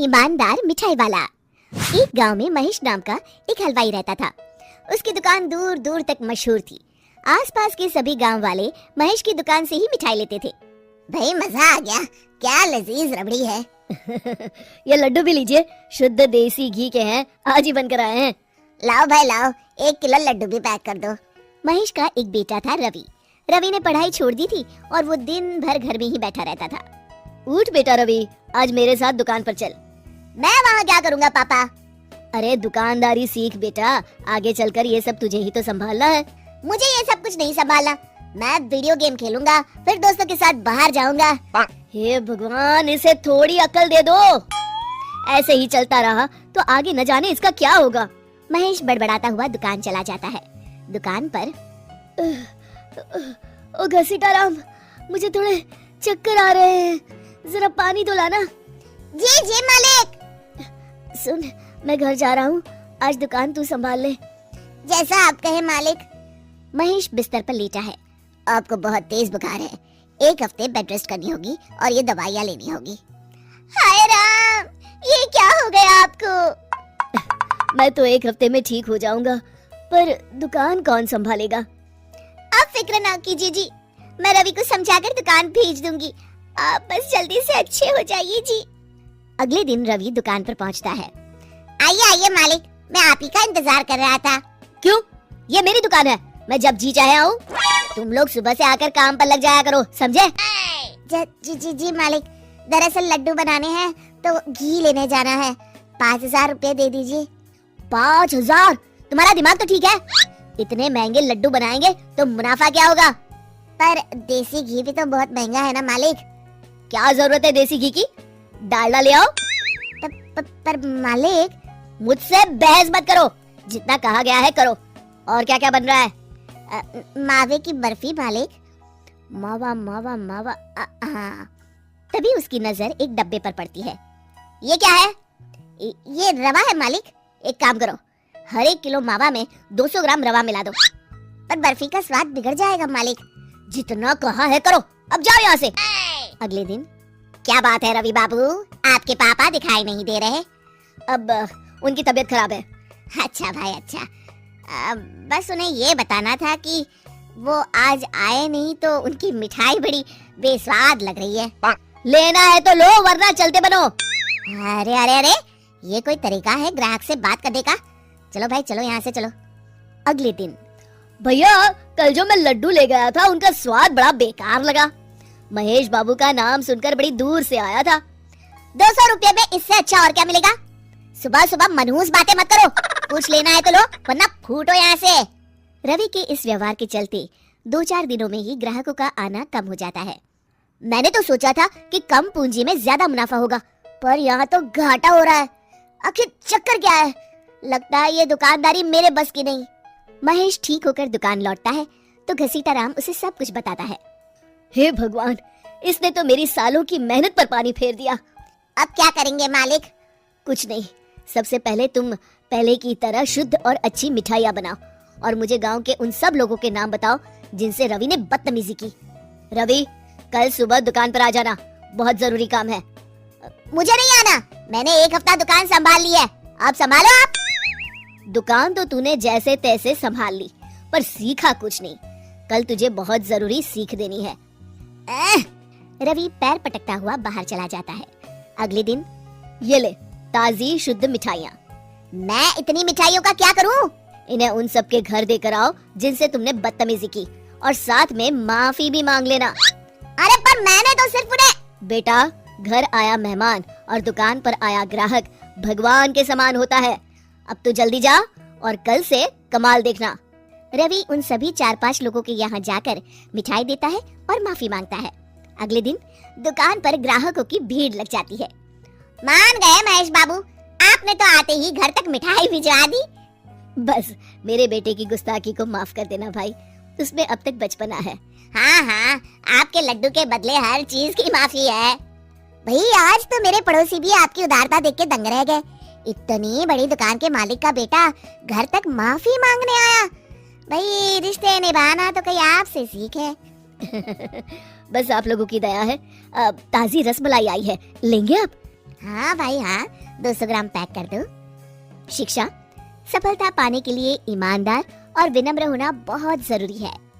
ईमानदार मिठाई वाला। एक गांव में महेश नाम का एक हलवाई रहता था। उसकी दुकान दूर दूर तक मशहूर थी। आसपास के सभी गांव वाले महेश की दुकान से ही मिठाई लेते थे। भाई मजा आ गया, क्या लजीज रबड़ी है। ये लड्डू भी लीजिए, शुद्ध देसी घी के हैं, आज ही बनकर आए हैं। लाओ भाई लाओ, 1 किलो लड्डू भी पैक कर दो। महेश का एक बेटा था रवि। रवि ने पढ़ाई छोड़ दी थी और वो दिन भर घर में ही बैठा रहता था। उठ बेटा रवि, आज मेरे साथ दुकान पर चल। मैं वहाँ क्या करूँगा पापा? अरे दुकानदारी सीख बेटा, आगे चलकर ये सब तुझे ही तो संभालना है। मुझे ये सब कुछ नहीं संभालना, मैं वीडियो गेम खेलूंगा, फिर दोस्तों के साथ बाहर जाऊंगा। हे भगवान, इसे थोड़ी अकल दे दो। ऐसे ही चलता रहा तो आगे न जाने इसका क्या होगा। महेश बड़बड़ाता हुआ दुकान चला जाता है। दुकान पर ओ घसीटाराम, मुझे थोड़े चक्कर आ रहे हैं, जरा पानी तो लाना। जी जी मालिक। सुन, मैं घर जा रहा हूँ, आज दुकान तू संभाल ले। जैसा आप कहे मालिक। महेश बिस्तर पर लेटा है। आपको बहुत तेज बुखार है, 1 हफ्ते बेड रेस्ट करनी होगी और ये दवाइयाँ लेनी होगी। हाय राम, ये क्या हो गया आपको? मैं तो 1 हफ्ते में ठीक हो जाऊंगा, पर दुकान कौन संभालेगा? आप फिक्र ना कीजिए जी, मैं रवि को समझाकर दुकान भेज दूंगी। आप बस जल्दी से अच्छे हो जाइए जी। अगले दिन रवि दुकान पर पहुंचता है। आइए आइए मालिक, मैं आप ही का इंतजार कर रहा था। क्यों? ये मेरी दुकान है, मैं जब जी चाहे आऊँ। तुम लोग सुबह से आकर काम पर लग जाया करो, समझे? जी जी जी मालिक, दरअसल लड्डू बनाने हैं तो घी लेने जाना है, 5000 रुपए दे दीजिए। 5000? तुम्हारा दिमाग तो ठीक है? इतने महंगे लड्डू बनाएंगे तो मुनाफा क्या होगा? पर देसी घी भी तो बहुत महंगा है ना मालिक। क्या जरूरत है देसी घी की? डालडा ले आओ। पर मालिक, मुझसे बहस मत करो, जितना कहा गया है करो। और क्या क्या बन रहा है? मावे की बर्फी मालिक। मावा मावा मावा। हाँ। तभी उसकी नजर एक डब्बे पर पड़ती है। ये क्या है? ये रवा है मालिक। एक काम करो, हर 1 किलो मावा में 200 ग्राम रवा मिला दो। पर बर्फी का स्वाद बिगड़ जाएगा मालिक। जितना कहा है करो, अब जाओ यहाँ से। अगले दिन। क्या बात है रवि बाबू, आपके पापा दिखाई नहीं दे रहे? अब उनकी तबीयत खराब है। अच्छा भाई अच्छा। बस उन्हें ये बताना था कि वो आज आए नहीं तो उनकी मिठाई बड़ी बेस्वाद लग रही है। लेना है तो लो, वरना चलते बनो। अरे अरे अरे, ये कोई तरीका है ग्राहक से बात करने का? चलो भाई चलो, यहाँ से चलो। अगले दिन। भैया, कल जो मैं लड्डू ले गया था उनका स्वाद बड़ा बेकार लगा। महेश बाबू का नाम सुनकर बड़ी दूर से आया था। 200 रुपए में इससे अच्छा और क्या मिलेगा? सुबह सुबह मनहूस बातें मत करो, कुछ लेना है तो लो, वरना फूटो यहाँ से। रवि के इस व्यवहार के चलते 2-4 दिनों में ही ग्राहकों का आना कम हो जाता है। मैंने तो सोचा था कि कम पूंजी में ज्यादा मुनाफा होगा, पर यहाँ तो घाटा हो रहा है। आखिर चक्कर क्या है? लगता है ये दुकानदारी मेरे बस की नहीं। महेश ठीक होकर दुकान लौटता है तो घसीटाराम उसे सब कुछ बताता है। हे भगवान, इसने तो मेरी सालों की मेहनत पर पानी फेर दिया। अब क्या करेंगे मालिक? कुछ नहीं, सबसे पहले तुम पहले की तरह शुद्ध और अच्छी मिठाइयाँ बनाओ और मुझे गांव के उन सब लोगों के नाम बताओ जिनसे रवि ने बदतमीजी की। रवि, कल सुबह दुकान पर आ जाना, बहुत जरूरी काम है। मुझे नहीं आना, मैंने 1 हफ्ता दुकान संभाल ली है, आप संभालो आप। दुकान तो तूने जैसे तैसे संभाल ली, पर सीखा कुछ नहीं। कल तुझे बहुत जरूरी सीख देनी है। रवि पैर पटकता हुआ बाहर चला जाता है। अगले दिन। ये ले ताजी शुद्ध मिठाइयाँ। मैं इतनी मिठाइयों का क्या करूँ? इन्हें उन सब के घर देकर आओ जिनसे तुमने बदतमीजी की, और साथ में माफी भी मांग लेना। अरे पर मैंने तो सिर्फ उन्हें। बेटा, घर आया मेहमान और दुकान पर आया ग्राहक भगवान के समान होता है। अब तो जल्दी जा और कल से कमाल देखना। रवि उन सभी 4-5 लोगों के यहाँ जाकर मिठाई देता है और माफी मांगता है। अगले दिन दुकान पर ग्राहकों की भीड़ लग जाती है। मान गए महेश बाबू, आपने तो आते ही घर तक मिठाई भिजवा दी। बस मेरे बेटे की गुस्ताखी को माफ कर देना भाई, उसमें अब तक बचपना है। हाँ हाँ, आपके लड्डू के बदले हर चीज की माफी है। भाई आज तो मेरे पड़ोसी भी आपकी उदारता देख के दंग रह गए। इतनी बड़ी दुकान के मालिक का बेटा घर तक माफी मांगने आया। भाई रिश्ते निभाना तो कहीं आपसे सीखे। बस आप लोगों की दया है। ताजी रसमलाई आई है, लेंगे आप? हाँ भाई हाँ, 200 ग्राम पैक कर दो। शिक्षा, सफलता पाने के लिए ईमानदार और विनम्र होना बहुत जरूरी है।